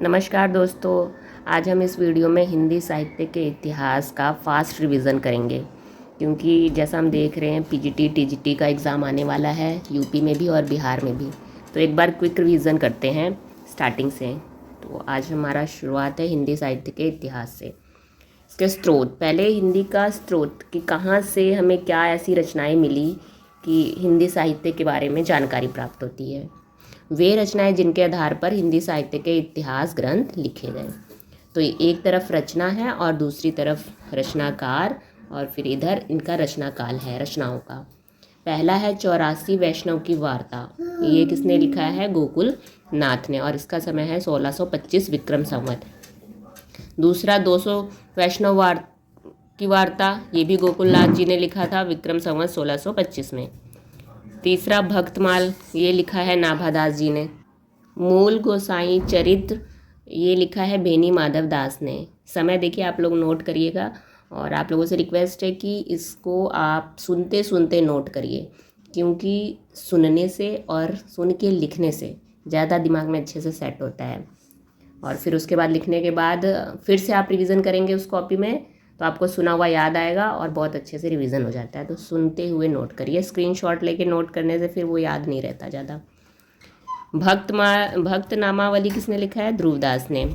नमस्कार दोस्तों। आज हम इस वीडियो में हिंदी साहित्य के इतिहास का फास्ट रिवीजन करेंगे, क्योंकि जैसा हम देख रहे हैं पीजीटी टीजीटी का एग्ज़ाम आने वाला है यूपी में भी और बिहार में भी। तो एक बार क्विक रिवीजन करते हैं स्टार्टिंग से। तो आज हमारा शुरुआत है हिंदी साहित्य के इतिहास से। इसके स्रोत, पहले हिंदी का स्रोत कि कहाँ से हमें क्या ऐसी रचनाएँ मिली कि हिंदी साहित्य के बारे में जानकारी प्राप्त होती है। वे रचनाएं जिनके आधार पर हिंदी साहित्य के इतिहास ग्रंथ लिखे गए। तो एक तरफ रचना है और दूसरी तरफ रचनाकार, और फिर इधर इनका रचनाकाल है रचनाओं का। पहला है 84 वैष्णव की वार्ता। ये किसने लिखा है? गोकुल नाथ ने, और इसका समय है 1625 विक्रम संवत। दूसरा 200 वैष्णव की वार्ता, ये भी गोकुल नाथ जी ने लिखा था विक्रम संवत 1625 में। तीसरा भक्तमाल, ये लिखा है नाभादास जी ने। मूल गोसाई चरित्र, ये लिखा है बेनी माधव दास ने। समय देखिए, आप लोग नोट करिएगा, और आप लोगों से रिक्वेस्ट है कि इसको आप सुनते सुनते नोट करिए, क्योंकि सुनने से और सुन के लिखने से ज़्यादा दिमाग में अच्छे से सेट होता है। और फिर उसके बाद लिखने के बाद फिर से आप रिवीजन करेंगे उस कॉपी में, तो आपको सुना हुआ याद आएगा और बहुत अच्छे से रिवीजन हो जाता है। तो सुनते हुए नोट करिए, स्क्रीनशॉट लेके नोट करने से फिर वो याद नहीं रहता ज़्यादा। भक्त नामावली किसने लिखा है? ध्रुवदास ने।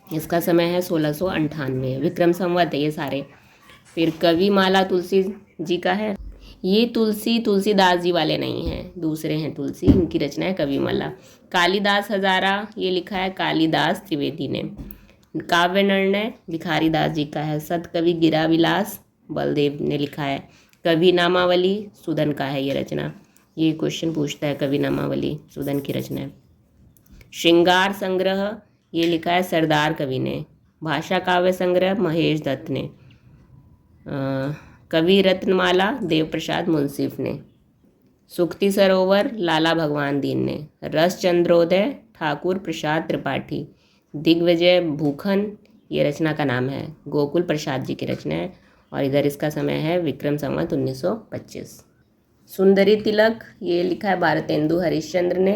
इसका समय है 1698 विक्रम संवत है ये सारे। फिर कवि माला तुलसी जी का है। ये तुलसीदास जी वाले नहीं हैं, दूसरे हैं तुलसी, इनकी रचना है कवि माला। कालिदास हजारा, ये लिखा है कालिदास त्रिवेदी ने। काव्य निर्णय भिखारी दास जी का है। सतकवि गिरा विलास बलदेव ने लिखा है। कवि नामावली सुदन का है ये रचना। ये क्वेश्चन पूछता है, कवि नामावली सुदन की रचना है। श्रृंगार संग्रह, ये लिखा है सरदार कवि ने। भाषा काव्य संग्रह महेश दत्त ने। कवि रत्नमाला देव प्रसाद मुंसिफ ने। सुक्ति सरोवर लाला भगवान दीन ने। रस चंद्रोदय ठाकुर प्रसाद त्रिपाठी। दिग्विजय भूखन, ये रचना का नाम है, गोकुल प्रसाद जी की रचना है, और इधर इसका समय है विक्रम संवत 1925। सुंदरी तिलक, ये लिखा है भारतेंदु हरिश्चंद्र ने।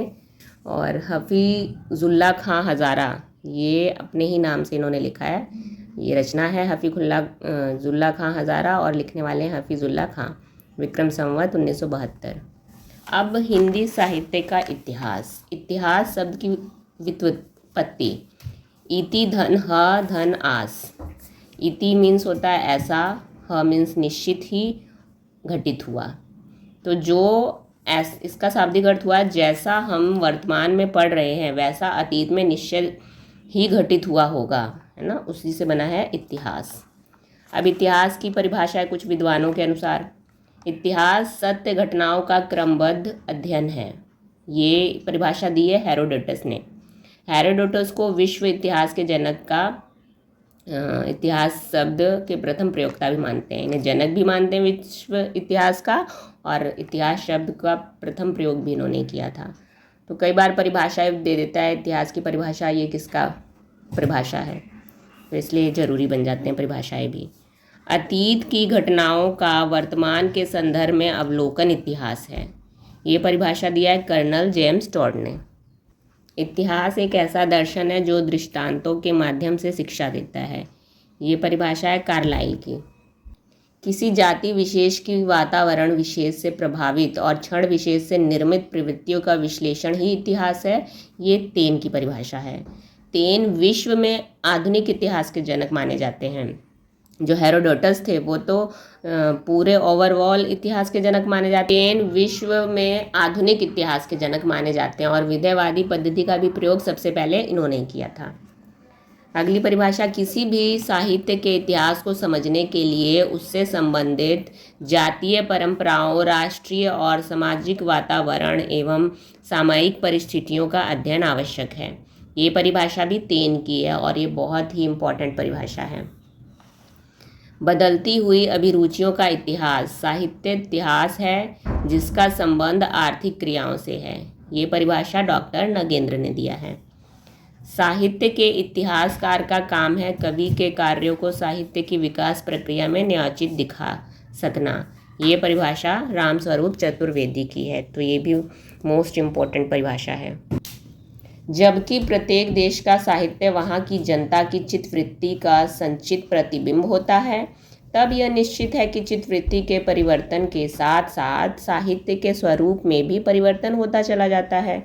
और हफीजुल्ला खां हजारा, ये अपने ही नाम से इन्होंने लिखा है। ये रचना है हफीजुल्ला खां हजारा, और लिखने वाले हैं हफीजुल्ला खां, विक्रम संवत 1972। अब हिंदी साहित्य का इतिहास। इतिहास शब्द की व्युत्पत्ति। इति धन ह धन आस। इति मीन्स होता है ऐसा, ह मीन्स निश्चित ही घटित हुआ। तो जो इसका शाब्दिक अर्थ हुआ जैसा हम वर्तमान में पढ़ रहे हैं वैसा अतीत में निश्चय ही घटित हुआ होगा, है ना, उसी से बना है इतिहास। अब इतिहास की परिभाषा है कुछ विद्वानों के अनुसार। इतिहास सत्य घटनाओं का क्रमबद्ध अध्ययन है। ये परिभाषा दी है हेरोडोटस ने। हेरोडोटस को विश्व इतिहास के जनक का, इतिहास शब्द के प्रथम प्रयोक्ता भी मानते हैं। इन्हें जनक भी मानते हैं विश्व इतिहास का, और इतिहास शब्द का प्रथम प्रयोग भी इन्होंने किया था। तो कई बार परिभाषाएं दे देता है इतिहास की परिभाषा, ये किसका परिभाषा है, तो इसलिए ज़रूरी बन जाते हैं परिभाषाएं भी। अतीत की घटनाओं का वर्तमान के संदर्भ में अवलोकन इतिहास है। ये परिभाषा दिया है कर्नल जेम्स टॉड ने। इतिहास एक ऐसा दर्शन है जो दृष्टांतों के माध्यम से शिक्षा देता है। ये परिभाषा है कार्लाइल की। किसी जाति विशेष की वातावरण विशेष से प्रभावित और क्षण विशेष से निर्मित प्रवृत्तियों का विश्लेषण ही इतिहास है। ये तेन की परिभाषा है। तेन विश्व में आधुनिक इतिहास के जनक माने जाते हैं। जो हेरोडोटस थे वो तो पूरे ओवरऑल इतिहास के जनक माने जाते हैं। विश्व में आधुनिक इतिहास के जनक माने जाते हैं, और विधेयवादी पद्धति का भी प्रयोग सबसे पहले इन्होंने किया था। अगली परिभाषा, किसी भी साहित्य के इतिहास को समझने के लिए उससे संबंधित जातीय परंपराओं, राष्ट्रीय और सामाजिक वातावरण एवं सामयिक परिस्थितियों का अध्ययन आवश्यक है। ये परिभाषा भी तेन की है, और ये बहुत ही इम्पोर्टेंट परिभाषा है। बदलती हुई अभिरुचियों का इतिहास साहित्य इतिहास है जिसका संबंध आर्थिक क्रियाओं से है। ये परिभाषा डॉक्टर नगेंद्र ने दिया है। साहित्य के इतिहासकार का काम है कवि के कार्यों को साहित्य की विकास प्रक्रिया में न्यायोचित दिखा सकना। ये परिभाषा रामस्वरूप चतुर्वेदी की है, तो ये भी मोस्ट इम्पोर्टेंट परिभाषा है। जबकि प्रत्येक देश का साहित्य वहाँ की जनता की चित्तवृत्ति का संचित प्रतिबिंब होता है, तब यह निश्चित है कि चित्तवृत्ति के परिवर्तन के साथ साथ साहित्य के स्वरूप में भी परिवर्तन होता चला जाता है।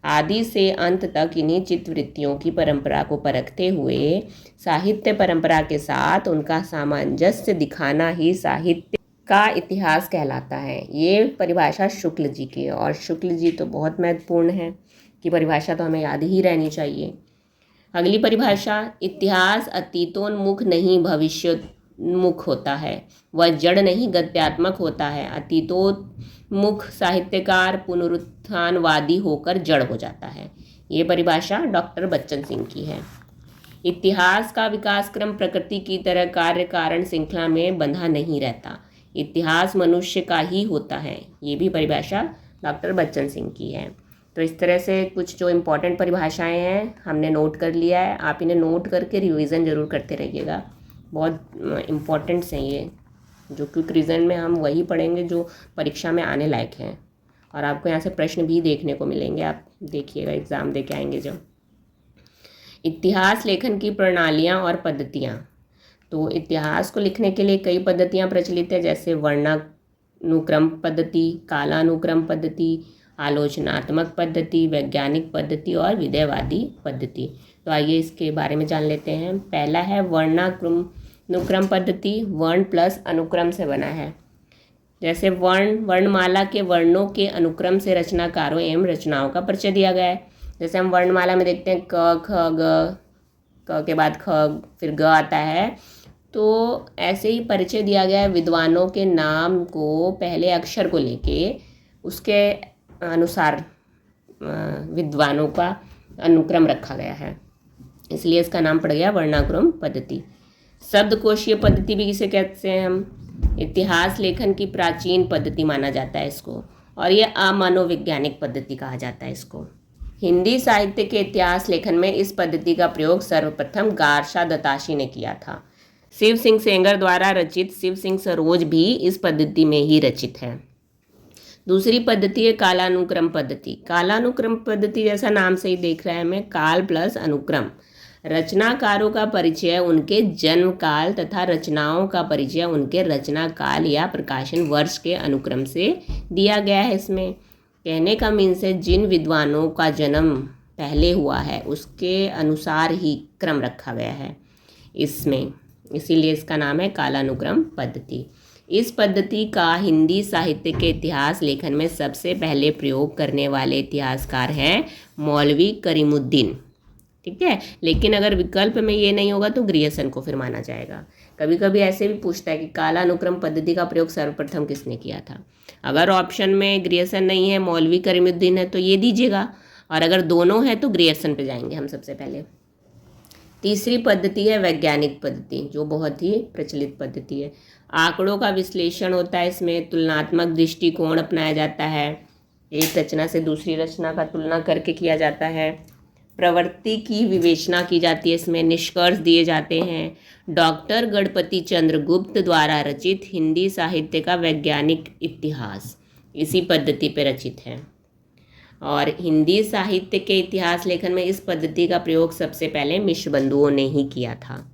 आदि से अंत तक इन्हीं चित्तवृत्तियों की परंपरा को परखते हुए साहित्य परंपरा के साथ उनका सामंजस्य दिखाना ही साहित्य का इतिहास कहलाता है। ये परिभाषा शुक्ल जी की है, और शुक्ल जी तो बहुत महत्वपूर्ण है कि परिभाषा तो हमें याद ही रहनी चाहिए। अगली परिभाषा, इतिहास अतीतोन्मुख नहीं भविष्योन्मुख होता है, वह जड़ नहीं गद्यात्मक होता है। अतीतोन्मुख साहित्यकार पुनरुत्थानवादी होकर जड़ हो जाता है। ये परिभाषा डॉक्टर बच्चन सिंह की है। इतिहास का विकास क्रम प्रकृति की तरह कार्य कारण श्रृंखला में बंधा नहीं रहता, इतिहास मनुष्य का ही होता है। ये भी परिभाषा डॉक्टर बच्चन सिंह की है। तो इस तरह से कुछ जो इम्पोर्टेंट परिभाषाएं हैं हमने नोट कर लिया है। आप इन्हें नोट करके रिवीजन ज़रूर करते रहिएगा, बहुत इम्पोर्टेंट्स हैं ये, जो क्विक रिविजन में हम वही पढ़ेंगे जो परीक्षा में आने लायक हैं, और आपको यहाँ से प्रश्न भी देखने को मिलेंगे, आप देखिएगा एग्ज़ाम दे के आएंगे जब। इतिहास लेखन की प्रणालियाँ और पद्धतियाँ। तो इतिहास को लिखने के लिए कई पद्धतियाँ प्रचलित है, जैसे वर्णानुक्रम पद्धति, कालानुक्रम पद्धति, आलोचनात्मक पद्धति, वैज्ञानिक पद्धति और विधेयवादी पद्धति। तो आइए इसके बारे में जान लेते हैं। पहला है वर्णानुक्रम पद्धति। वर्ण प्लस अनुक्रम से बना है। जैसे वर्णमाला के वर्णों के अनुक्रम से रचनाकारों एवं रचनाओं का परिचय दिया गया है। जैसे हम वर्णमाला में देखते हैं क ख ग, क के बाद ख फिर ग आता है, तो ऐसे ही परिचय दिया गया है। विद्वानों के नाम को पहले अक्षर को लेके उसके अनुसार विद्वानों का अनुक्रम रखा गया है, इसलिए इसका नाम पड़ गया वर्णानुक्रम पद्धति। शब्दकोशीय पद्धति भी किसे कहते हैं हम? इतिहास लेखन की प्राचीन पद्धति माना जाता है इसको, और ये अमनोवैज्ञानिक पद्धति कहा जाता है इसको। हिंदी साहित्य के इतिहास लेखन में इस पद्धति का प्रयोग सर्वप्रथम गारशा दत्ताशी ने किया था। शिव सिंह सेंगर द्वारा रचित शिव सिंह सरोज भी इस पद्धति में ही रचित है। दूसरी पद्धति है कालानुक्रम पद्धति। कालानुक्रम पद्धति जैसा नाम से ही देख रहे हैं हमें, काल प्लस अनुक्रम। रचनाकारों का परिचय उनके जन्म काल तथा रचनाओं का परिचय उनके रचना काल या प्रकाशन वर्ष के अनुक्रम से दिया गया है। इसमें कहने का मीन्स है जिन विद्वानों का जन्म पहले हुआ है उसके अनुसार ही क्रम रखा गया है इसमें, इसीलिए इसका नाम है कालानुक्रम पद्धति। इस पद्धति का हिंदी साहित्य के इतिहास लेखन में सबसे पहले प्रयोग करने वाले इतिहासकार हैं मौलवी करीमुद्दीन। ठीक है, लेकिन अगर विकल्प में ये नहीं होगा तो ग्रियर्सन को फिर माना जाएगा। कभी कभी ऐसे भी पूछता है कि कालानुक्रम पद्धति का प्रयोग सर्वप्रथम किसने किया था। अगर ऑप्शन में ग्रियर्सन नहीं है, मौलवी करीमुद्दीन है, तो ये दीजिएगा, और अगर दोनों है तो ग्रियर्सन पे जाएंगे हम सबसे पहले। तीसरी पद्धति है वैज्ञानिक पद्धति, जो बहुत ही प्रचलित पद्धति है। आंकड़ों का विश्लेषण होता है, इसमें तुलनात्मक दृष्टिकोण अपनाया जाता है। एक रचना से दूसरी रचना का तुलना करके किया जाता है। प्रवृत्ति की विवेचना की जाती है, इसमें निष्कर्ष दिए जाते हैं। डॉक्टर गणपति चंद्र गुप्त द्वारा रचित हिंदी साहित्य का वैज्ञानिक इतिहास इसी पद्धति पर रचित है। और हिंदी साहित्य के इतिहास लेखन में इस पद्धति का प्रयोग सबसे पहले मिश्र बंधुओं ने ही किया था।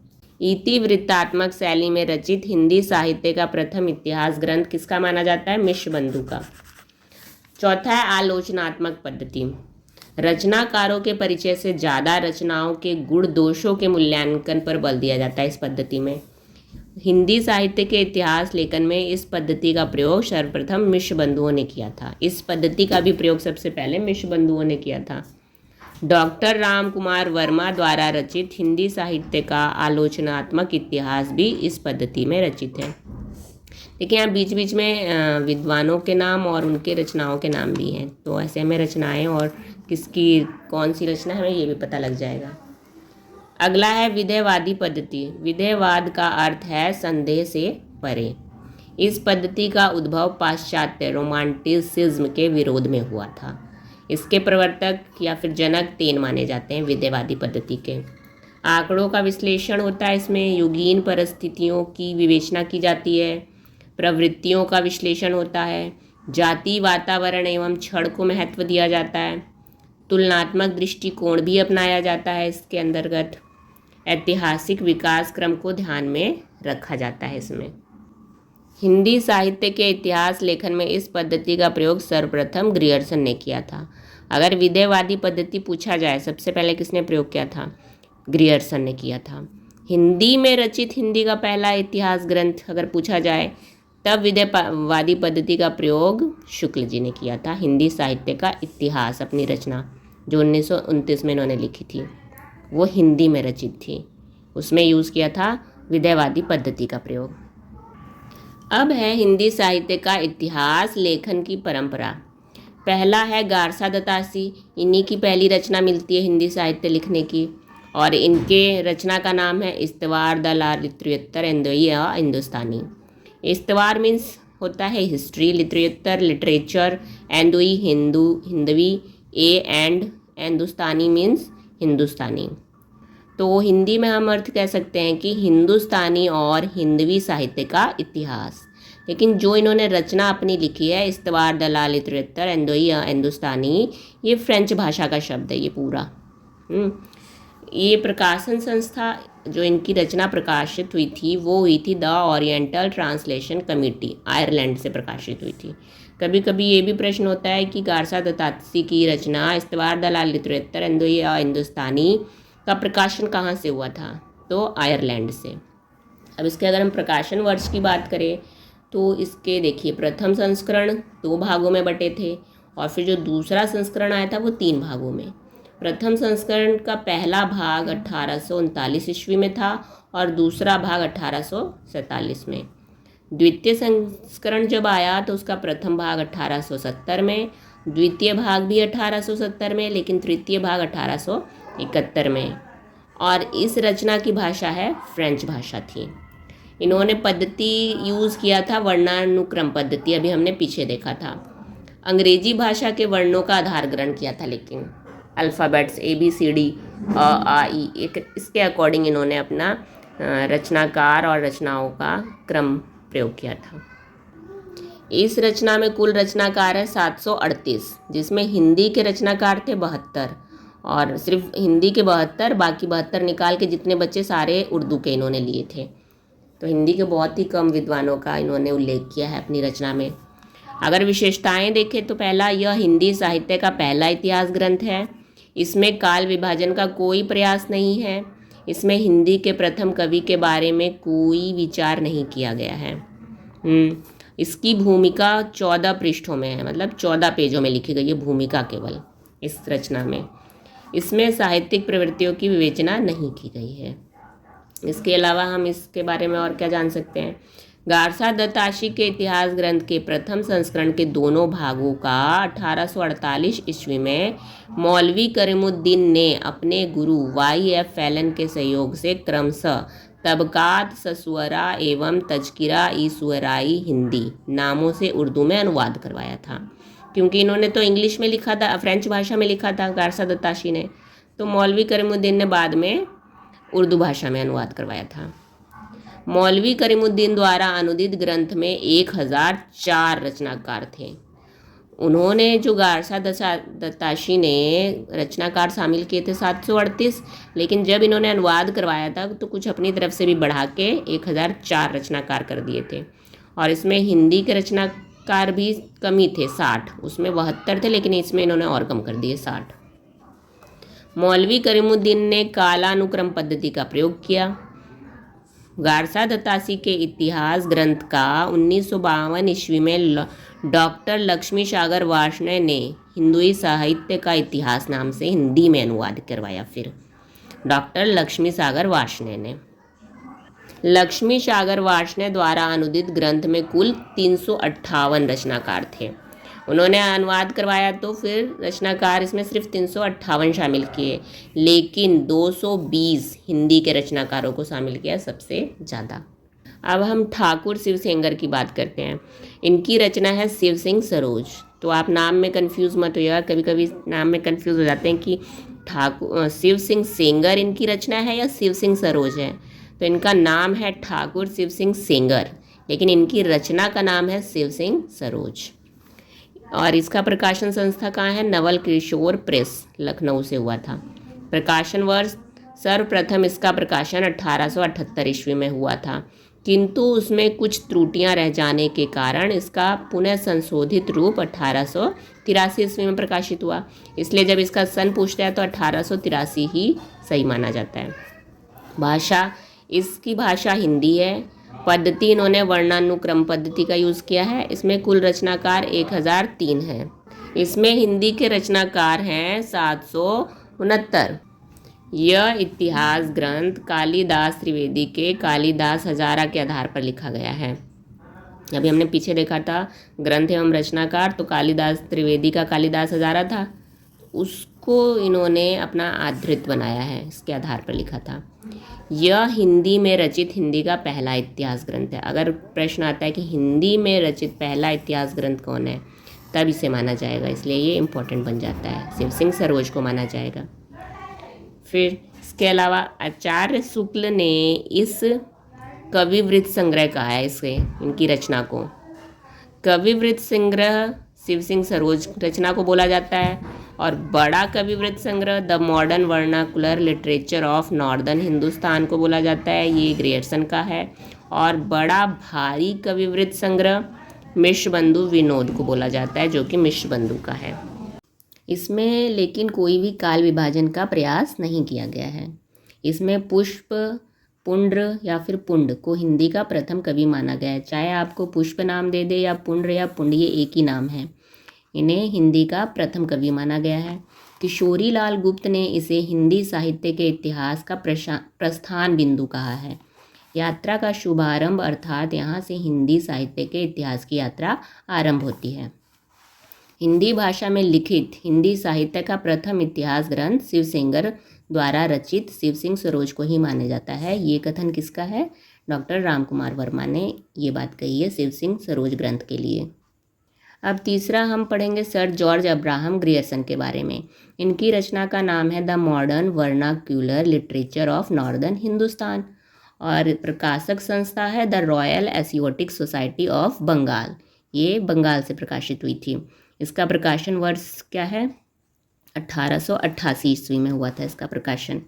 इतिवृत्तात्मक शैली में रचित हिंदी साहित्य का प्रथम इतिहास ग्रंथ किसका माना जाता है? मिश्र बंधु का। चौथा है आलोचनात्मक पद्धति। रचनाकारों के परिचय से ज़्यादा रचनाओं के गुण दोषों के मूल्यांकन पर बल दिया जाता है इस पद्धति में। हिंदी साहित्य के इतिहास लेखन में इस पद्धति का प्रयोग सर्वप्रथम मिश्र बंधुओं ने किया था। इस पद्धति का भी प्रयोग सबसे पहले मिश्र बंधुओं ने किया था। डॉक्टर राम कुमार वर्मा द्वारा रचित हिंदी साहित्य का आलोचनात्मक इतिहास भी इस पद्धति में रचित है। देखिए यहाँ बीच बीच में विद्वानों के नाम और उनके रचनाओं के नाम भी हैं, तो ऐसे हमें रचनाएं और किसकी कौन सी रचना है हमें ये भी पता लग जाएगा। अगला है विधेयवादी पद्धति। विधेयवाद का अर्थ है संदेह से परे। इस पद्धति का उद्भव पाश्चात्य रोमांटिसिज्म के विरोध में हुआ था। इसके प्रवर्तक या फिर जनक 3 माने जाते हैं विधेयवादी पद्धति के। आंकड़ों का विश्लेषण होता है, इसमें युगीन परिस्थितियों की विवेचना की जाती है। प्रवृत्तियों का विश्लेषण होता है। जाति, वातावरण एवं क्षण को महत्व दिया जाता है। तुलनात्मक दृष्टिकोण भी अपनाया जाता है इसके अंतर्गत। ऐतिहासिक विकास क्रम को ध्यान में रखा जाता है इसमें। हिंदी साहित्य के इतिहास लेखन में इस पद्धति का प्रयोग सर्वप्रथम ग्रियर्सन ने किया था। अगर विधेयवादी पद्धति पूछा जाए सबसे पहले किसने प्रयोग किया था? ग्रियर्सन ने किया था। हिंदी में रचित हिंदी का पहला इतिहास ग्रंथ अगर पूछा जाए तब विधेयवादी पद्धति का प्रयोग शुक्ल जी ने किया था। हिंदी साहित्य का इतिहास अपनी रचना जो 1929 में इन्होंने लिखी थी वो हिंदी में रचित थी, उसमें यूज़ किया था विधेयवादी पद्धति का प्रयोग। अब है हिंदी साहित्य का इतिहास लेखन की परंपरा। पहला है गारसा दत्तासी, इन्हीं की पहली रचना मिलती है हिंदी साहित्य लिखने की और इनके रचना का नाम है इस्तवार द लिटरेचर एंदोई या हिंदुस्तानी। इस्तवार मीन्स होता है हिस्ट्री, लिटरेचर, एंदोई हिंदवी, एंड हिंदुस्तानी मीन्स हिंदुस्तानी। तो हिंदी में हम अर्थ कह सकते हैं कि हिंदुस्तानी और हिंदवी साहित्य का इतिहास। लेकिन जो इन्होंने रचना अपनी लिखी है इस्तवार द लिटरेचर एंदोई हिंदुस्तानी, ये फ्रेंच भाषा का शब्द है ये पूरा। ये प्रकाशन संस्था जो इनकी रचना प्रकाशित हुई थी वो हुई थी the oriental translation committee, Ireland से प्रकाशित हुई थी। कभी कभी ये भी प्रश्न होता है कि गारसा दत्तासी की रचना इस्तवार द लिटरेचर एंदोई हिंदुस्तानी का प्रकाशन कहाँ से हुआ था? तो आयरलैंड से। अब इसके अगर हम प्रकाशन वर्ष की बात करें तो इसके देखिए प्रथम संस्करण 2 भागों में बटे थे और फिर जो दूसरा संस्करण आया था वो 3 भागों में। प्रथम संस्करण का पहला भाग 1839 ईस्वी में था और दूसरा भाग 1847 में। द्वितीय संस्करण जब आया तो उसका प्रथम भाग 1870 में, द्वितीय भाग भी 1870 में, लेकिन तृतीय भाग 1871 में। और इस रचना की भाषा है फ्रेंच भाषा थी। इन्होंने पद्धति यूज़ किया था वर्णानुक्रम पद्धति, अभी हमने पीछे देखा था। अंग्रेजी भाषा के वर्णों का आधार ग्रहण किया था, लेकिन अल्फ़ाबेट्स ABCD आ ई एक इसके अकॉर्डिंग इन्होंने अपना रचनाकार और रचनाओं का क्रम प्रयोग किया था। इस रचना में कुल रचनाकार है 738, जिसमें हिंदी के रचनाकार थे 72 और सिर्फ हिंदी के 72, बाकी 72 निकाल के जितने बच्चे सारे उर्दू के इन्होंने लिए थे। तो हिंदी के बहुत ही कम विद्वानों का इन्होंने उल्लेख किया है अपनी रचना में। अगर विशेषताएं देखें तो पहला, यह हिंदी साहित्य का पहला इतिहास ग्रंथ है। इसमें काल विभाजन का कोई प्रयास नहीं है। इसमें हिंदी के प्रथम कवि के बारे में कोई विचार नहीं किया गया है। इसकी भूमिका 14 पृष्ठों में है, मतलब 14 पेजों में लिखी गई है भूमिका केवल इस रचना में। इसमें साहित्यिक प्रवृत्तियों की विवेचना नहीं की गई है। इसके अलावा हम इसके बारे में और क्या जान सकते हैं? गारसा दत्तासी के इतिहास ग्रंथ के प्रथम संस्करण के दोनों भागों का 1848 ईस्वी में मौलवी करीमुद्दीन ने अपने गुरु YF फैलन के सहयोग से क्रमशः तबकात ससुअरा एवं तजकिरा ई सुअराई हिंदी नामों से उर्दू में अनुवाद करवाया था। क्योंकि इन्होंने तो इंग्लिश में लिखा था, फ्रेंच भाषा में लिखा था गारसा दत्तासी ने, तो मौलवी करीमुद्दीन ने बाद में उर्दू भाषा में अनुवाद करवाया था। मौलवी करीमुद्दीन द्वारा अनुदित ग्रंथ में 1004 रचनाकार थे। उन्होंने जो गारसा दत्तासी ने रचनाकार शामिल किए थे 738, लेकिन जब इन्होंने अनुवाद करवाया था तो कुछ अपनी तरफ से भी बढ़ा के 1004 रचनाकार कर दिए थे। और इसमें हिंदी के रचनाकार भी कम ही थे, 60, उसमें 72 थे, लेकिन इसमें इन्होंने और कम कर दिए 60। मौलवी करीमुद्दीन ने कालानुक्रम पद्धति का प्रयोग किया। गारसा दत्तासी के इतिहास ग्रंथ का 1952 ईस्वी में डॉक्टर लक्ष्मी सागर वार्ष्णेय ने हिंदुई साहित्य का इतिहास नाम से हिंदी में अनुवाद करवाया। फिर डॉक्टर लक्ष्मी सागर वार्ष्णेय ने, लक्ष्मी सागर वार्ष्णेय द्वारा अनुदित ग्रंथ में कुल 358 रचनाकार थे। उन्होंने अनुवाद करवाया तो फिर रचनाकार इसमें सिर्फ 358 शामिल किए, लेकिन 220 हिंदी के रचनाकारों को शामिल किया सबसे ज़्यादा। अब हम ठाकुर शिव सेंगर की बात करते हैं। इनकी रचना है शिव सिंह सरोज। तो आप नाम में कंफ्यूज मत होइएगा, कभी कभी नाम में कंफ्यूज हो जाते हैं कि ठाकुर शिव सिंह सेंगर इनकी रचना है या शिव सिंह सरोज है। तो इनका नाम है ठाकुर शिव सिंह सेंगर, लेकिन इनकी रचना का नाम है शिव सिंह सरोज। और इसका प्रकाशन संस्था कहाँ है? नवल किशोर प्रेस, लखनऊ से हुआ था। प्रकाशन वर्ष, सर्वप्रथम इसका प्रकाशन 1878 ईस्वी में हुआ था, किंतु उसमें कुछ त्रुटियां रह जाने के कारण इसका पुनः संशोधित रूप 1883 ईस्वी में प्रकाशित हुआ। इसलिए जब इसका सन पूछता है तो 1883 ही सही माना जाता है। भाषा, इसकी भाषा हिंदी है। पद्धति, इन्होंने वर्णानुक्रम पद्धति का यूज़ किया है। इसमें कुल रचनाकार 1003 हैं। इसमें हिंदी के रचनाकार हैं 769। यह इतिहास ग्रंथ कालिदास त्रिवेदी के कालिदास हजारा के आधार पर लिखा गया है। अभी हमने पीछे देखा था ग्रंथ एवं रचनाकार, तो कालिदास त्रिवेदी का कालिदास हजारा था, उसको इन्होंने अपना आधृत बनाया है, इसके आधार पर लिखा था। यह हिंदी में रचित हिंदी का पहला इतिहास ग्रंथ है। अगर प्रश्न आता है कि हिंदी में रचित पहला इतिहास ग्रंथ कौन है, तब इसे माना जाएगा, इसलिए ये इम्पोर्टेंट बन जाता है। शिव सिंह सरोज को माना जाएगा। फिर इसके अलावा आचार्य शुक्ल ने इस कविवृत्त संग्रह कहा है, इसे, इनकी रचना को कविवृत्त संग्रह शिव सिंह सरोज रचना को बोला जाता है। और बड़ा कविवृत्त संग्रह the modern vernacular literature of northern Hindustan को बोला जाता है, ये ग्रियर्सन का है। और बड़ा भारी कविवृत्त संग्रह मिश्रबंधु विनोद को बोला जाता है, जो कि मिश्रबंधु का है। इसमें लेकिन कोई भी काल विभाजन का प्रयास नहीं किया गया है। इसमें पुष्प, पुंड्र या फिर पुंड को हिंदी का प्रथम कवि माना गया है। चाहे आपको पुष्प नाम दे दे या पुंड्र या पुंड, ये एक ही नाम है। इन्हें हिंदी का प्रथम कवि माना गया है। किशोरी लाल गुप्त ने इसे हिंदी साहित्य के इतिहास का प्रस्थान बिंदु कहा है। यात्रा का शुभारंभ, अर्थात यहाँ से हिंदी साहित्य के इतिहास की यात्रा आरंभ होती है। हिंदी भाषा में लिखित हिंदी साहित्य का प्रथम इतिहास ग्रंथ शिव सेंगर द्वारा रचित शिव सिंह सरोज को ही माना जाता है। ये कथन किसका है? डॉक्टर राम कुमार वर्मा ने ये बात कही है शिव सिंह सरोज ग्रंथ के लिए। अब तीसरा हम पढ़ेंगे सर जॉर्ज अब्राहम ग्रियर्सन के बारे में। इनकी रचना का नाम है the modern vernacular literature of northern Hindustan, और प्रकाशक संस्था है the Royal Asiatic Society of Bengal. ये बंगाल से प्रकाशित हुई थी। इसका प्रकाशन वर्ष क्या है? 1888 ईस्वी में हुआ था इसका प्रकाशन।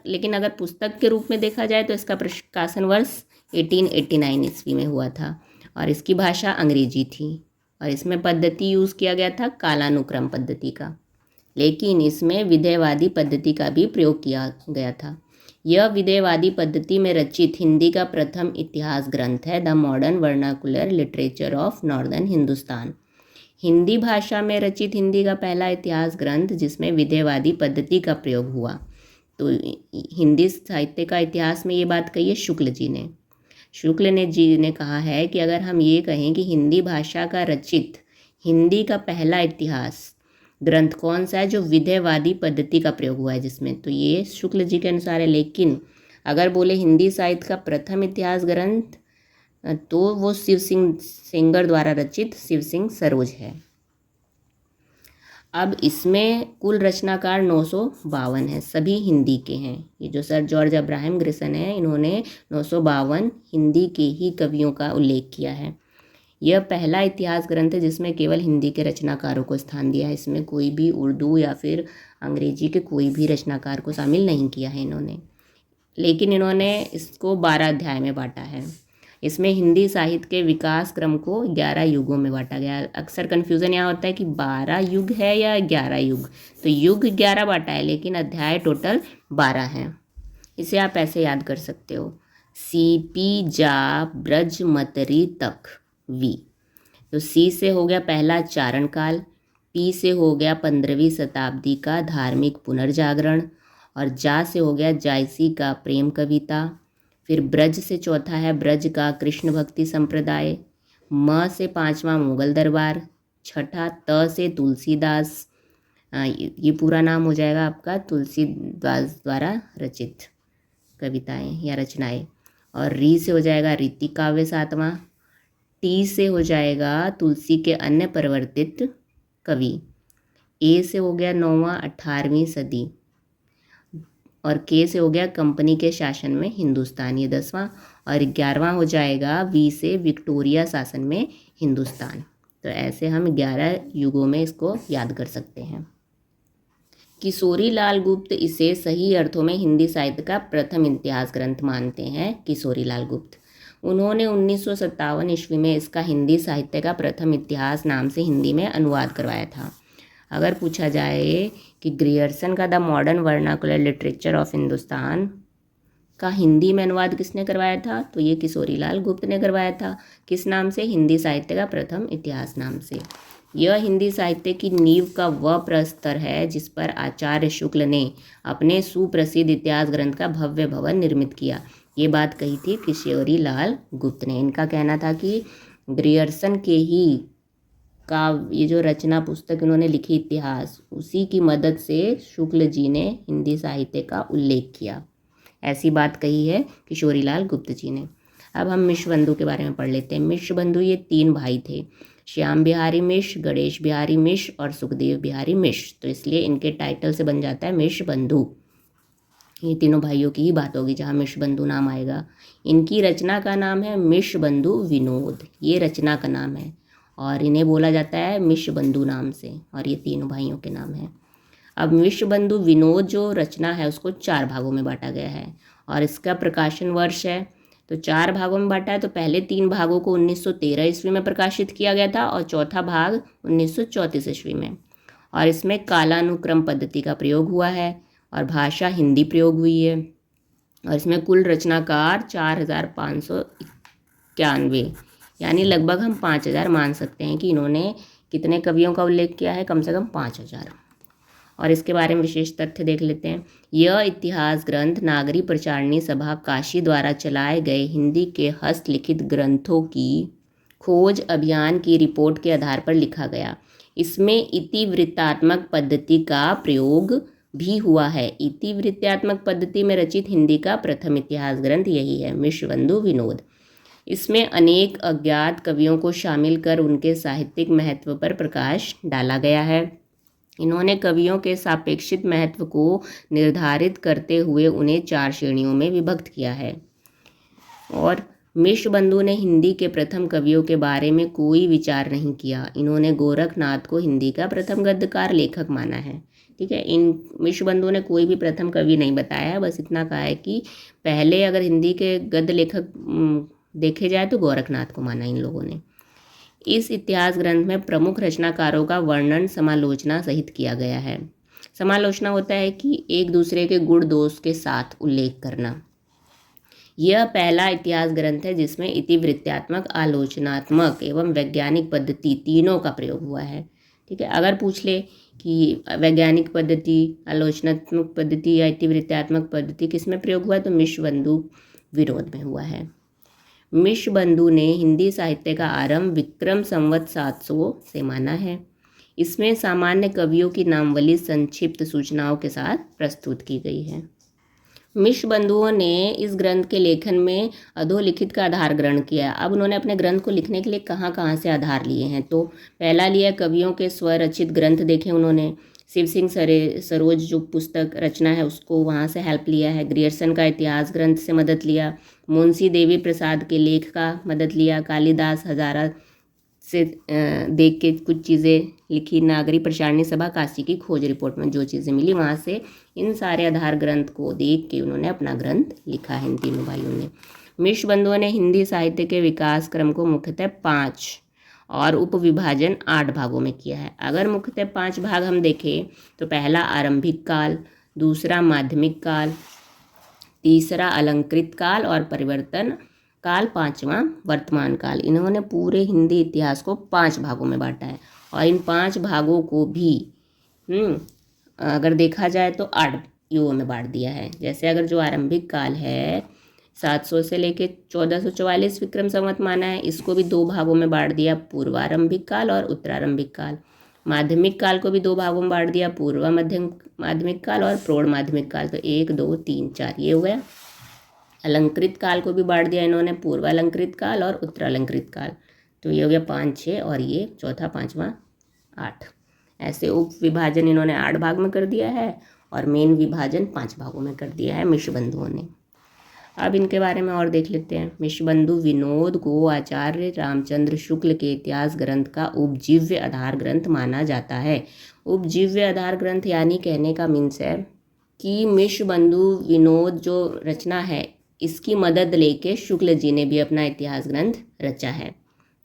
लेकिन अगर पुस्तक के रूप में देखा जाए तो इसका प्रकाशन वर्ष 1889 ईस्वी में हुआ था, और इसकी भाषा अंग्रेजी थी। और इसमें पद्धति यूज़ किया गया था कालानुक्रम पद्धति का, लेकिन इसमें विधेयवादी पद्धति का भी प्रयोग किया गया था। यह विधेयवादी पद्धति में रचित हिंदी का प्रथम इतिहास ग्रंथ है the modern vernacular literature of northern Hindustan. Hindi भाषा में रचित हिंदी का पहला इतिहास ग्रंथ जिसमें विधेयवादी पद्धति का प्रयोग हुआ। तो हिंदी साहित्य का इतिहास में ये बात कही है शुक्ल जी ने कहा है कि अगर हम ये कहें कि हिंदी भाषा का रचित हिंदी का पहला इतिहास ग्रंथ कौन सा है जो विधेयवादी पद्धति का प्रयोग हुआ है जिसमें, तो ये शुक्ल जी के अनुसार है। लेकिन अगर बोले हिंदी साहित्य का प्रथम इतिहास ग्रंथ तो वो शिव सिंह सेंगर द्वारा रचित शिव सिंह सरोज है। अब इसमें कुल रचनाकार 952 हैं, सभी हिंदी के हैं। ये जो सर जॉर्ज अब्राहम ग्रियर्सन है, इन्होंने 952 हिंदी के ही कवियों का उल्लेख किया है। यह पहला इतिहास ग्रंथ है जिसमें केवल हिंदी के रचनाकारों को स्थान दिया है। इसमें कोई भी उर्दू या फिर अंग्रेजी के कोई भी रचनाकार को शामिल नहीं किया है इन्होंने। लेकिन इन्होंने इसको 12 अध्याय में बांटा है। इसमें हिंदी साहित्य के विकास क्रम को 11 युगों में बांटा गया। अक्सर कन्फ्यूज़न यहाँ होता है कि 12 युग है या 11 युग, तो युग 11 बांटा है लेकिन अध्याय टोटल 12 हैं। इसे आप ऐसे याद कर सकते हो, सीपी जा ब्रज मतरी तक वी। तो सी से हो गया पहला चारण काल, पी से हो गया 15वीं शताब्दी का धार्मिक पुनर्जागरण, और जा से हो गया जायसी का प्रेम कविता। फिर ब्रज से चौथा है ब्रज का कृष्ण भक्ति संप्रदाय, म से 5वां मुगल दरबार, छठा त से तुलसीदास, ये पूरा नाम हो जाएगा आपका तुलसीदास द्वारा रचित कविताएं या रचनाएं। और री से हो जाएगा रीति काव्य 7वां, टी से हो जाएगा तुलसी के अन्य परिवर्तित कवि, ए से हो गया 9वां 18वीं सदी, और के से हो गया कंपनी के शासन में हिंदुस्तान, ये 10वां, और 11वां हो जाएगा वी से विक्टोरिया शासन में हिंदुस्तान। तो ऐसे हम 11 युगों में इसको याद कर सकते हैं। किशोरी लाल गुप्त इसे सही अर्थों में हिंदी साहित्य का प्रथम इतिहास ग्रंथ मानते हैं। किशोरी लाल गुप्त, उन्होंने 1957 ईस्वी में इसका हिंदी साहित्य का प्रथम इतिहास नाम से हिंदी में अनुवाद करवाया था। अगर पूछा जाए कि ग्रियर्सन का the modern vernacular literature of Hindustan का हिंदी में अनुवाद किसने करवाया था, तो ये किशोरी लाल गुप्त ने करवाया था। किस नाम से? हिंदी साहित्य का प्रथम इतिहास नाम से। यह हिंदी साहित्य की नींव का वह प्रस्तर है जिस पर आचार्य शुक्ल ने अपने सुप्रसिद्ध इतिहास ग्रंथ का भव्य भवन निर्मित किया। ये बात कही थी किशोरी लाल गुप्त ने। इनका कहना था कि ग्रियर्सन के ही का ये जो रचना पुस्तक इन्होंने लिखी इतिहास, उसी की मदद से शुक्ल जी ने हिंदी साहित्य का उल्लेख किया। ऐसी बात कही है किशोरी लाल गुप्त जी ने। अब हम मिश्र बंधु के बारे में पढ़ लेते हैं। मिश्र बंधु ये 3 भाई थे, श्याम बिहारी मिश्र, गणेश बिहारी मिश्र और सुखदेव बिहारी मिश्र। तो इसलिए इनके टाइटल से बन जाता है मिश्र बंधु। ये तीनों भाइयों की ही बात होगी जहाँ मिश्र बंधु नाम आएगा। इनकी रचना का नाम है मिश्र बंधु विनोद, ये रचना का नाम है और इन्हें बोला जाता है मिश्र बंधु नाम से, और ये तीनों भाइयों के नाम हैं। अब मिश्र बंधु विनोद जो रचना है उसको 4 भागों में बांटा गया है और इसका प्रकाशन वर्ष है तो 4 भागों में बांटा है। तो पहले 3 भागों को 1913 ईस्वी में प्रकाशित किया गया था और चौथा भाग 1934 ईस्वी में। और इसमें कालानुक्रम पद्धति का प्रयोग हुआ है और भाषा हिंदी प्रयोग हुई है। और इसमें कुल रचनाकार 4591, यानी लगभग हम 5000 मान सकते हैं कि इन्होंने कितने कवियों का उल्लेख किया है, कम से कम 5000। और इसके बारे में विशेष तथ्य देख लेते हैं। यह इतिहास ग्रंथ नागरी प्रचारणी सभा काशी द्वारा चलाए गए हिंदी के हस्तलिखित ग्रंथों की खोज अभियान की रिपोर्ट के आधार पर लिखा गया। इसमें इतिवृत्तात्मक पद्धति का प्रयोग भी हुआ है। इतिवृत्तात्मक पद्धति में रचित हिंदी का प्रथम इतिहास ग्रंथ यही है, मिश्र बंधु विनोद। इसमें अनेक अज्ञात कवियों को शामिल कर उनके साहित्यिक महत्व पर प्रकाश डाला गया है। इन्होंने कवियों के सापेक्षित महत्व को निर्धारित करते हुए उन्हें 4 श्रेणियों में विभक्त किया है। और मिश्र बंधु ने हिंदी के प्रथम कवियों के बारे में कोई विचार नहीं किया। इन्होंने गोरखनाथ को हिंदी का प्रथम गद्यकार लेखक माना है। ठीक है, इन मिश्र बंधु ने कोई भी प्रथम कवि नहीं बताया, बस इतना कहा है कि पहले अगर हिंदी के गद्य लेखक देखे जाए तो गोरखनाथ को माना इन लोगों ने। इस इतिहास ग्रंथ में प्रमुख रचनाकारों का वर्णन समालोचना सहित किया गया है। समालोचना होता है कि एक दूसरे के गुण दोष के साथ उल्लेख करना। यह पहला इतिहास ग्रंथ है जिसमें इतिवृत्तात्मक, आलोचनात्मक एवं वैज्ञानिक पद्धति तीनों का प्रयोग हुआ है। ठीक है, अगर पूछ ले कि वैज्ञानिक पद्धति, आलोचनात्मक पद्धति या इतिवृत्तात्मक पद्धति किस में प्रयोग हुआ है, तो मिश्र बंधु विनोद में हुआ है। मिश्र बंधु ने हिंदी साहित्य का आरंभ विक्रम संवत 700 से माना है। इसमें सामान्य कवियों की नामावली संक्षिप्त सूचनाओं के साथ प्रस्तुत की गई है। मिश्र बंधुओं ने इस ग्रंथ के लेखन में अधोलिखित का आधार ग्रहण किया। अब उन्होंने अपने ग्रंथ को लिखने के लिए कहाँ कहाँ से आधार लिए हैं, तो पहला लिया कवियों के स्वरचित ग्रंथ देखे उन्होंने। शिव सिंह सरोज जो पुस्तक रचना है उसको वहाँ से हेल्प लिया है। ग्रियर्सन का इतिहास ग्रंथ से मदद लिया। मुंशी देवी प्रसाद के लेख का मदद लिया। कालिदास हजारा से देख के कुछ चीज़ें लिखी। नागरी प्रचारणी सभा काशी की खोज रिपोर्ट में जो चीज़ें मिली वहाँ से इन सारे आधार ग्रंथ को देख के उन्होंने अपना ग्रंथ लिखा है इन तीनों भाइयों ने। मिश्र बंधुओं ने हिंदी साहित्य के विकास क्रम को मुख्यतः 5 और उपविभाजन 8 भागों में किया है। अगर मुख्यतः 5 भाग हम देखें तो पहला आरंभिक काल, दूसरा माध्यमिक काल, तीसरा अलंकृत काल और परिवर्तन काल, 5वां वर्तमान काल। इन्होंने पूरे हिंदी इतिहास को 5 भागों में बांटा है और इन 5 भागों को भी अगर देखा जाए तो 8 युगों में बांट दिया है। जैसे अगर जो आरंभिक काल है 700 से लेके 1444 विक्रम संवत माना है, इसको भी 2 भागों में बांट दिया, पूर्वारंभिक काल और उत्तरारंभिक काल। माध्यमिक काल को भी 2 भागों में बांट दिया, पूर्व मध्यम माध्यमिक काल और प्रौढ़ माध्यमिक काल। तो 1 2 3 4 ये हो गया। अलंकृत काल को भी बांट दिया इन्होंने, पूर्व अलंकृत काल और उत्तरालंकृत काल। तो ये हो गया 5 6 और ये चौथा 5वां 8। ऐसे उप विभाजन इन्होंने 8 भाग में कर दिया है और मेन विभाजन 5 भागों में कर दिया है मिश्र बंधुओं ने। अब इनके बारे में और देख लेते हैं। मिश्रबंधु विनोद को आचार्य रामचंद्र शुक्ल के इतिहास ग्रंथ का उपजीव्य आधार ग्रंथ माना जाता है। उपजीव्य आधार ग्रंथ यानी कहने का मीन्स है कि मिश्रबंधु विनोद जो रचना है इसकी मदद लेके शुक्ल जी ने भी अपना इतिहास ग्रंथ रचा है।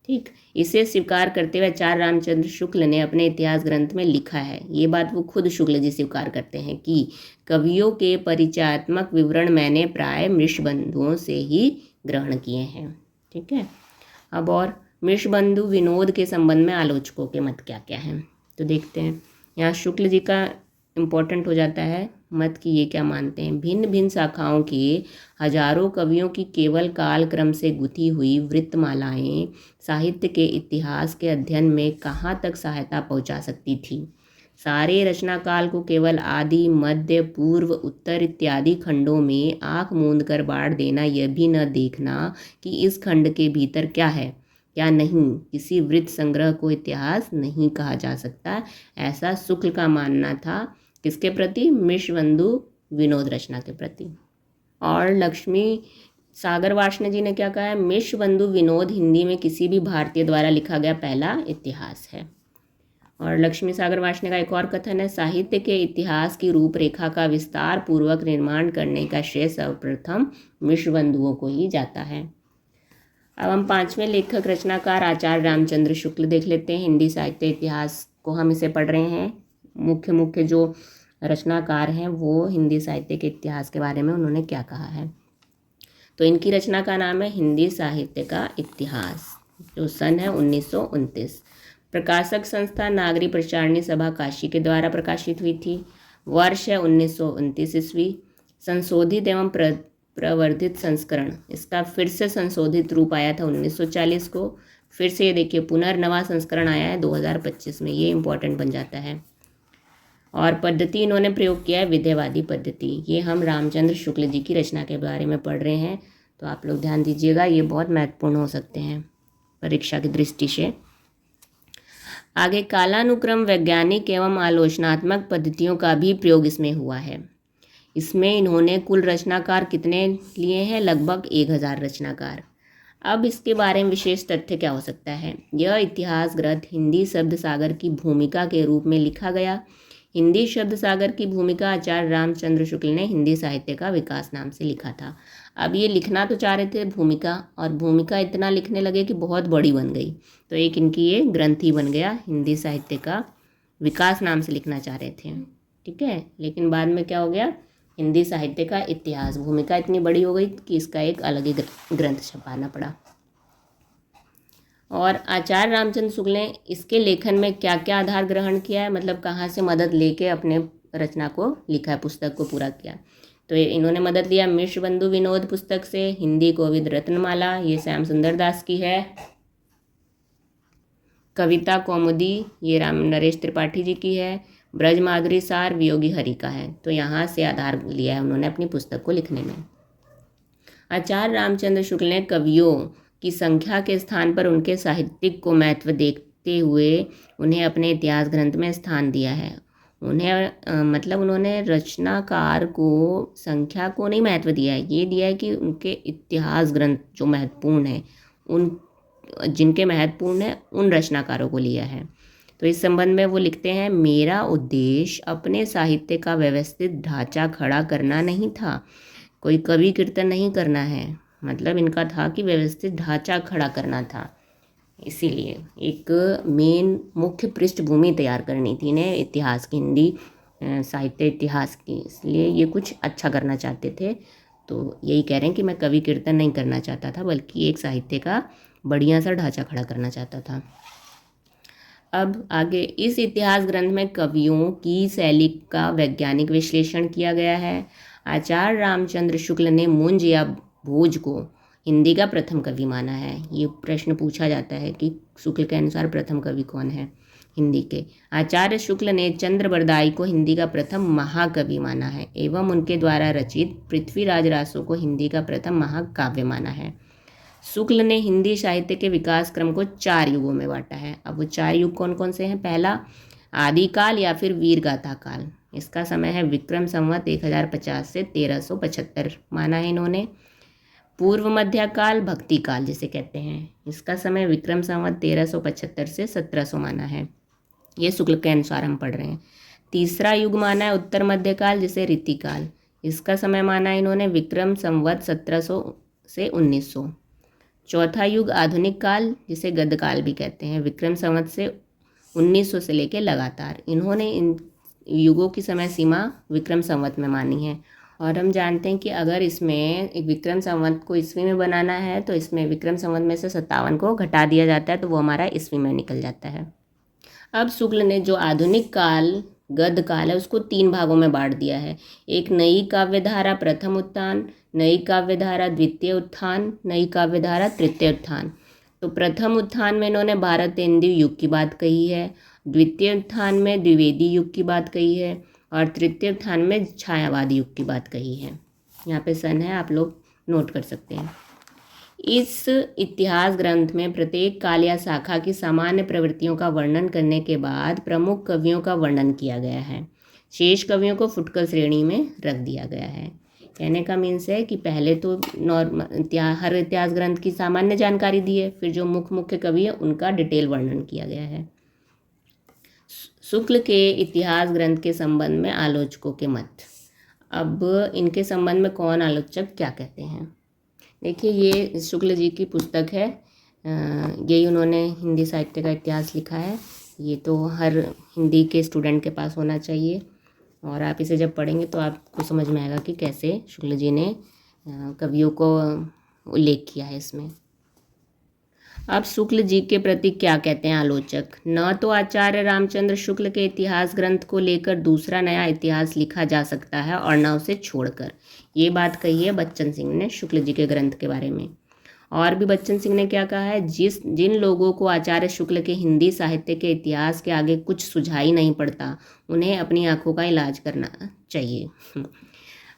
ठीक, इसे स्वीकार करते हुए आचार्य रामचंद्र शुक्ल ने अपने इतिहास ग्रंथ में लिखा है। ये बात वो खुद शुक्ल जी स्वीकार करते हैं कि कवियों के परिचयात्मक विवरण मैंने प्राय मिश्रबंधुओं से ही ग्रहण किए हैं। ठीक है, अब और मिश्रबंधु विनोद के संबंध में आलोचकों के मत क्या क्या हैं तो देखते हैं। यहाँ शुक्ल जी का इम्पोर्टेंट हो जाता है मत कि ये क्या मानते हैं। भिन्न भिन्न शाखाओं के हजारों कवियों की केवल कालक्रम से गुथी हुई वृत्तमालाएं साहित्य के इतिहास के अध्ययन में कहाँ तक सहायता पहुँचा सकती थी। सारे रचना काल को केवल आदि, मध्य, पूर्व, उत्तर इत्यादि खंडों में आंख मूंद कर बांट देना, यह भी न देखना कि इस खंड के भीतर क्या है क्या नहीं, किसी वृत्त संग्रह को इतिहास नहीं कहा जा सकता, ऐसा शुक्ल का मानना था। किसके प्रति? मिश्रबंधु विनोद रचना के प्रति। और लक्ष्मी सागर वार्ष्णेय जी ने क्या कहा है? मिश्रबंधु विनोद हिंदी में किसी भी भारतीय द्वारा लिखा गया पहला इतिहास है। और लक्ष्मी सागर वार्ष्णेय का एक और कथन है, साहित्य के इतिहास की रूपरेखा का विस्तार पूर्वक निर्माण करने का श्रेय सर्वप्रथम मिश्रबंधुओं को ही जाता है। अब हम पांचवें लेखक रचनाकार आचार्य रामचंद्र शुक्ल देख लेते हैं। हिंदी साहित्य इतिहास को हम इसे पढ़ रहे हैं। मुख्य जो रचनाकार हैं वो हिंदी साहित्य के इतिहास के बारे में उन्होंने क्या कहा है। तो इनकी रचना का नाम है हिंदी साहित्य का इतिहास, जो सन है 1929। प्रकाशक संस्था नागरी प्रचारणी सभा काशी के द्वारा प्रकाशित हुई थी। वर्ष है 1929 ईस्वी। संशोधित एवं प्रवर्धित संस्करण, इसका फिर से संशोधित रूप आया था 1940 को। फिर से ये देखिए पुनर्नवा संस्करण आया है 2025 में, ये इम्पोर्टेंट बन जाता है। और पद्धति इन्होंने प्रयोग किया है विधेयवादी पद्धति। ये हम रामचंद्र शुक्ल जी की रचना के बारे में पढ़ रहे हैं, तो आप लोग ध्यान दीजिएगा, ये बहुत महत्वपूर्ण हो सकते हैं परीक्षा की दृष्टि से। आगे कालानुक्रम वैज्ञानिक एवं आलोचनात्मक पद्धतियों का भी प्रयोग इसमें हुआ है। इसमें इन्होंने कुल रचनाकार कितने लिए हैं? लगभग 1000 रचनाकार। अब इसके बारे में विशेष तथ्य क्या हो सकता है? यह इतिहास ग्रंथ हिंदी शब्द सागर की भूमिका के रूप में लिखा गया। हिंदी शब्द सागर की भूमिका आचार्य रामचंद्र शुक्ल ने हिंदी साहित्य का विकास नाम से लिखा था। अब ये लिखना तो चाह रहे थे भूमिका, और भूमिका इतना लिखने लगे कि बहुत बड़ी बन गई, तो एक इनकी ये ग्रंथ ही बन गया। हिंदी साहित्य का विकास नाम से लिखना चाह रहे थे, ठीक है, लेकिन बाद में क्या हो गया? हिंदी साहित्य का इतिहास। भूमिका इतनी बड़ी हो गई कि इसका एक अलग ही ग्रंथ छपाना पड़ा। और आचार्य रामचंद्र शुक्ल ने इसके लेखन में क्या क्या आधार ग्रहण किया है, मतलब कहाँ से मदद लेके अपने रचना को लिखा है, पुस्तक को पूरा किया। तो इन्होंने मदद लिया मिश्रबंधु विनोद पुस्तक से, हिंदी कोविद रत्नमाला, ये श्याम सुंदर दास की है। कविता कौमुदी, ये राम नरेश त्रिपाठी जी की है। ब्रज माधुरी सार वियोगी हरि का है। तो यहाँ से आधार लिया है उन्होंने अपनी पुस्तक को लिखने में। आचार्य रामचंद्र शुक्ल ने कवियों की संख्या के स्थान पर उनके साहित्यिक को महत्व देखते हुए उन्हें अपने इतिहास ग्रंथ में स्थान दिया है। मतलब उन्होंने रचनाकार को संख्या को नहीं महत्व दिया है, ये दिया है कि उनके इतिहास ग्रंथ जो महत्वपूर्ण है, उन जिनके महत्वपूर्ण है उन रचनाकारों को लिया है। तो इस संबंध में वो लिखते हैं, मेरा उद्देश्य अपने साहित्य का व्यवस्थित ढांचा खड़ा करना नहीं था, कोई कवि कीर्तन नहीं करना है, मतलब इनका था कि व्यवस्थित ढांचा खड़ा करना था। इसीलिए एक मेन मुख्य पृष्ठभूमि तैयार करनी थी इन्हें इतिहास की, हिंदी साहित्य इतिहास की, इसलिए ये कुछ अच्छा करना चाहते थे। तो यही कह रहे हैं कि मैं कवि कीर्तन नहीं करना चाहता था, बल्कि एक साहित्य का बढ़िया सा ढांचा खड़ा करना चाहता था। अब आगे इस इतिहास ग्रंथ में कवियों की शैली का वैज्ञानिक विश्लेषण किया गया है। आचार्य रामचंद्र शुक्ल ने मुंज या भोज को हिंदी का प्रथम कवि माना है। ये प्रश्न पूछा जाता है कि शुक्ल के अनुसार प्रथम कवि कौन है हिंदी के। आचार्य शुक्ल ने चंद्रबरदाई को हिंदी का प्रथम महाकवि माना है एवं उनके द्वारा रचित पृथ्वीराज रासो को हिंदी का प्रथम महाकाव्य माना है। शुक्ल ने हिंदी साहित्य के विकास क्रम को 4 युगों में बांटा है। अब वो 4 युग कौन कौन से हैं? पहला आदिकाल या फिर वीरगाथा काल, इसका समय है विक्रम संवत 1050 से 1375 माना है इन्होंने। पूर्व मध्यकाल भक्ति काल जिसे कहते हैं, इसका समय विक्रम संवत 1375 से 1700 माना है। ये शुक्ल के अनुसार हम पढ़ रहे हैं। तीसरा युग माना है उत्तर मध्यकाल जिसे रीतिकाल, इसका समय माना है इन्होंने विक्रम संवत 1700 से 1900। चौथा युग आधुनिक काल जिसे गद्धकाल भी कहते हैं, विक्रम संवत से 1900 से लेकर लगातार। इन्होंने इन युगों की समय सीमा विक्रम संवत में मानी है। और हम जानते हैं कि अगर इसमें एक विक्रम संवत को ईस्वी में बनाना है तो इसमें विक्रम संवत में से 57 को घटा दिया जाता है तो वो हमारा ईस्वी में निकल जाता है। अब शुक्ल ने जो आधुनिक काल गद्य काल है उसको 3 भागों में बांट दिया है। एक नई काव्यधारा प्रथम उत्थान, नई काव्यधारा द्वितीय उत्थान, नई काव्यधारा तृतीय उत्थान। तो प्रथम उत्थान में इन्होंने भारतेंदु युग की बात कही है, द्वितीय उत्थान में द्विवेदी युग की बात कही है और तृतीय उत्थान में छायावादी युग की बात कही है। यहाँ पे सन है, आप लोग नोट कर सकते हैं। इस इतिहास ग्रंथ में प्रत्येक काल या शाखा की सामान्य प्रवृत्तियों का वर्णन करने के बाद प्रमुख कवियों का वर्णन किया गया है। शेष कवियों को फुटकर श्रेणी में रख दिया गया है। कहने का मीन्स है कि पहले तो हर इतिहास ग्रंथ की सामान्य जानकारी दी है, फिर जो मुख्य कवि है उनका डिटेल वर्णन किया गया है। शुक्ल के इतिहास ग्रंथ के संबंध में आलोचकों के मत। अब इनके संबंध में कौन आलोचक क्या कहते हैं, देखिए ये शुक्ल जी की पुस्तक है, यही उन्होंने हिंदी साहित्य का इतिहास लिखा है। ये तो हर हिंदी के स्टूडेंट के पास होना चाहिए और आप इसे जब पढ़ेंगे तो आपको समझ में आएगा कि कैसे शुक्ल जी ने कवियों को उल्लेख किया है इसमें। अब शुक्ल जी के प्रति क्या कहते हैं आलोचक। न तो आचार्य रामचंद्र शुक्ल के इतिहास ग्रंथ को लेकर दूसरा नया इतिहास लिखा जा सकता है और न उसे छोड़कर, ये बात कही है बच्चन सिंह ने शुक्ल जी के ग्रंथ के बारे में। और भी बच्चन सिंह ने क्या कहा है, जिन लोगों को आचार्य शुक्ल के हिंदी साहित्य के इतिहास के आगे कुछ सुझाई नहीं पड़ता उन्हें अपनी आंखों का इलाज करना चाहिए।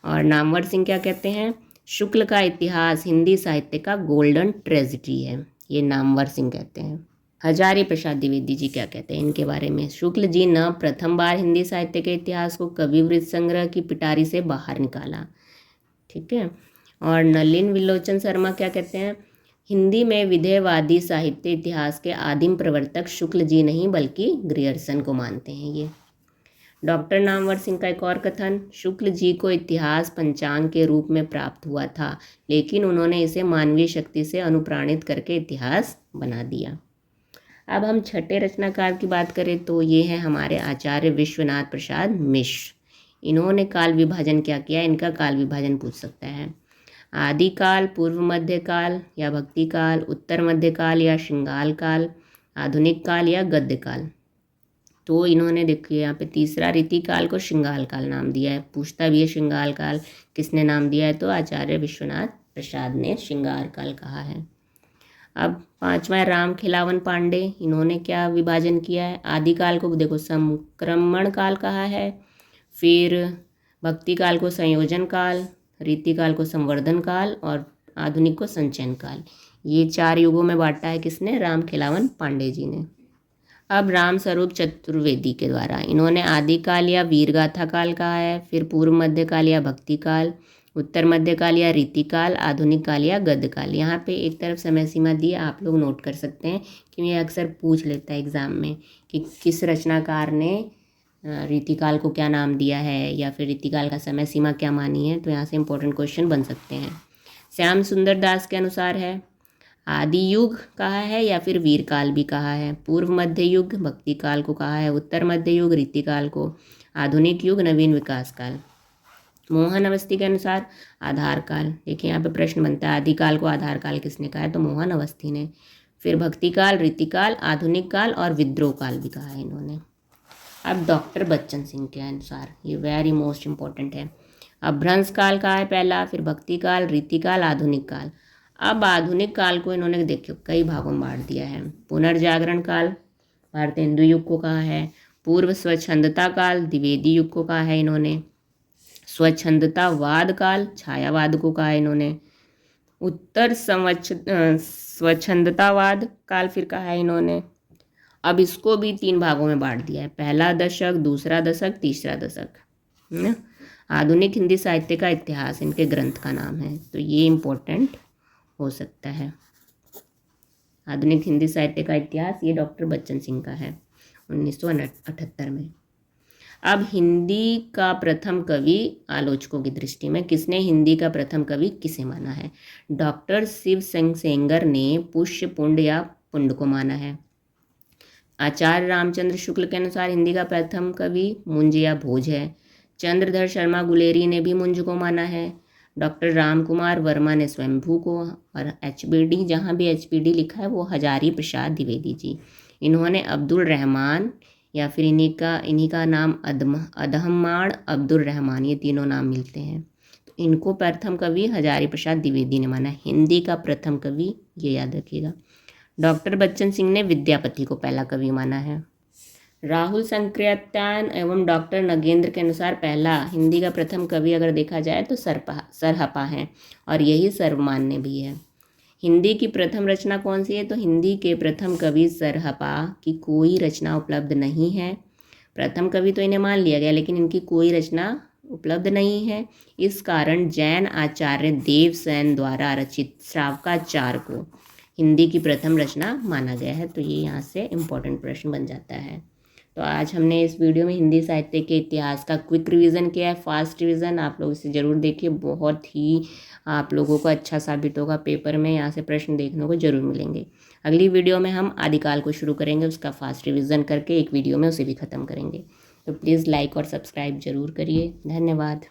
और नामवर सिंह क्या कहते हैं, शुक्ल का इतिहास हिंदी साहित्य का गोल्डन ट्रेजेडी है, ये नामवर सिंह कहते हैं। हजारी प्रसाद द्विवेदी जी क्या कहते हैं इनके बारे में, शुक्ल जी ने प्रथम बार हिंदी साहित्य के इतिहास को कवि वृत्त संग्रह की पिटारी से बाहर निकाला, ठीक है। और नलिन विलोचन शर्मा क्या कहते हैं, हिंदी में विधेयवादी साहित्य इतिहास के आदिम प्रवर्तक शुक्ल जी नहीं बल्कि ग्रियर्सन को मानते हैं ये। डॉक्टर नामवर सिंह का एक और कथन, शुक्ल जी को इतिहास पंचांग के रूप में प्राप्त हुआ था लेकिन उन्होंने इसे मानवीय शक्ति से अनुप्राणित करके इतिहास बना दिया। अब हम छठे रचनाकार की बात करें तो ये है हमारे आचार्य विश्वनाथ प्रसाद मिश्र। इन्होंने काल विभाजन क्या किया, इनका काल विभाजन पूछ सकता है। आदिकाल, पूर्व मध्यकाल या भक्ति काल, उत्तर मध्यकाल या श्रृंगाल काल, आधुनिक काल या गद्य काल। तो इन्होंने देखिए यहाँ पे तीसरा रीतिकाल को श्रृंगाल काल नाम दिया है, पूछता भी है श्रृंगाल काल किसने नाम दिया है, तो आचार्य विश्वनाथ प्रसाद ने श्रृंगार काल कहा है। अब पांचवा राम खिलावन पांडे, इन्होंने क्या विभाजन किया है, आदिकाल को देखो संक्रमण काल कहा है, फिर भक्ति काल को संयोजन काल, रीतिकाल को संवर्धन काल और आधुनिक को संचयन काल। ये 4 युगों में बांटा है किसने, राम खिलावन पांडे जी ने। अब राम स्वरूप चतुर्वेदी के द्वारा इन्होंने आदिकाल या वीरगाथा काल कहा है, फिर पूर्व मध्यकाल या भक्ति काल, उत्तर मध्यकाल या रीतिकाल, आधुनिक काल या गद्य काल। यहाँ पे एक तरफ समय सीमा दी है, आप लोग नोट कर सकते हैं कि ये अक्सर पूछ लेता है एग्जाम में कि किस रचनाकार ने रीतिकाल को क्या नाम दिया है या फिर रीतिकाल का समय सीमा क्या मानी है, तो यहाँ से इंपॉर्टेंट क्वेश्चन बन सकते हैं। श्याम सुंदर दास के अनुसार है आदि युग कहा है या फिर वीरकाल भी कहा है, पूर्व मध्य युग भक्ति काल को कहा है, उत्तर मध्य युग रीतिकाल को, आधुनिक युग नवीन विकास काल। मोहन अवस्थी के अनुसार आधार काल, देखिए यहाँ पे प्रश्न बनता है आदिकाल को आधार काल किसने कहा है, तो मोहन अवस्थी ने। फिर भक्ति काल, रीतिकाल, आधुनिक काल और विद्रोह काल भी कहा है इन्होंने। अब डॉक्टर बच्चन सिंह के अनुसार ये वेरी मोस्ट इम्पॉर्टेंट है, अभ्रंश काल कहा है पहला, फिर भक्ति काल, रीतिकाल, आधुनिक काल। अब आधुनिक काल को इन्होंने देखियो कई भागों में बांट दिया है। पुनर्जागरण काल भारतेंदु युग को कहा है, पूर्व स्वच्छंदता काल द्विवेदी युग को कहा है इन्होंने, स्वच्छंदतावाद काल छायावाद को कहा है इन्होंने, उत्तर स्वच्छंदतावाद काल फिर कहा है इन्होंने। अब इसको भी 3 भागों में बांट दिया है, पहला दशक, दूसरा दशक, तीसरा दशक। आधुनिक हिंदी साहित्य का इतिहास इनके ग्रंथ का नाम है, तो ये इम्पोर्टेंट हो सकता है। आधुनिक हिंदी साहित्य का इतिहास, ये डॉक्टर बच्चन सिंह का है 1978 में। अब हिंदी का प्रथम कवि आलोचकों की दृष्टि में, किसने हिंदी का प्रथम कवि किसे माना है? डॉक्टर शिव सिंह सेंगर ने पुष्य पुंड या पुंड को माना है। आचार्य रामचंद्र शुक्ल के अनुसार हिंदी का प्रथम कवि मुंज या भोज है। चंद्रधर शर्मा गुलेरी ने भी मुंज को माना है। डॉक्टर राम कुमार वर्मा ने स्वयंभू को, और HBD, जहाँ भी HBD लिखा है वो हजारी प्रसाद द्विवेदी जी। इन्होंने अब्दुल रहमान या फिर इन्हीं का नाम अदहमाण अब्दुल रहमान, ये तीनों नाम मिलते हैं। तो इनको प्रथम कवि हजारी प्रसाद द्विवेदी ने माना। हिंदी का प्रथम कवि, ये याद रखिएगा। डॉक्टर बच्चन सिंह ने विद्यापति को पहला कवि माना है। राहुल संकृत्यायन एवं डॉक्टर नगेंद्र के अनुसार पहला हिंदी का प्रथम कवि अगर देखा जाए तो सरहपा है, और यही सर्वमान्य भी है। हिंदी की प्रथम रचना कौन सी है? तो हिंदी के प्रथम कवि सरहपा की कोई रचना उपलब्ध नहीं है। प्रथम कवि तो इन्हें मान लिया गया, लेकिन इनकी कोई रचना उपलब्ध नहीं है। इस कारण जैन आचार्य देवसेन द्वारा रचित श्रावकाचार को हिंदी की प्रथम रचना माना गया है। तो ये यहाँ से इम्पोर्टेंट प्रश्न बन जाता है। तो आज हमने इस वीडियो में हिंदी साहित्य के इतिहास का क्विक रिवीजन किया है, फास्ट रिवीजन। आप लोग इसे ज़रूर देखिए, बहुत ही आप लोगों को अच्छा साबित होगा। पेपर में यहाँ से प्रश्न देखने को जरूर मिलेंगे। अगली वीडियो में हम आदिकाल को शुरू करेंगे, उसका फास्ट रिवीजन करके एक वीडियो में उसे भी ख़त्म करेंगे। तो प्लीज़ लाइक और सब्सक्राइब जरूर करिए। धन्यवाद।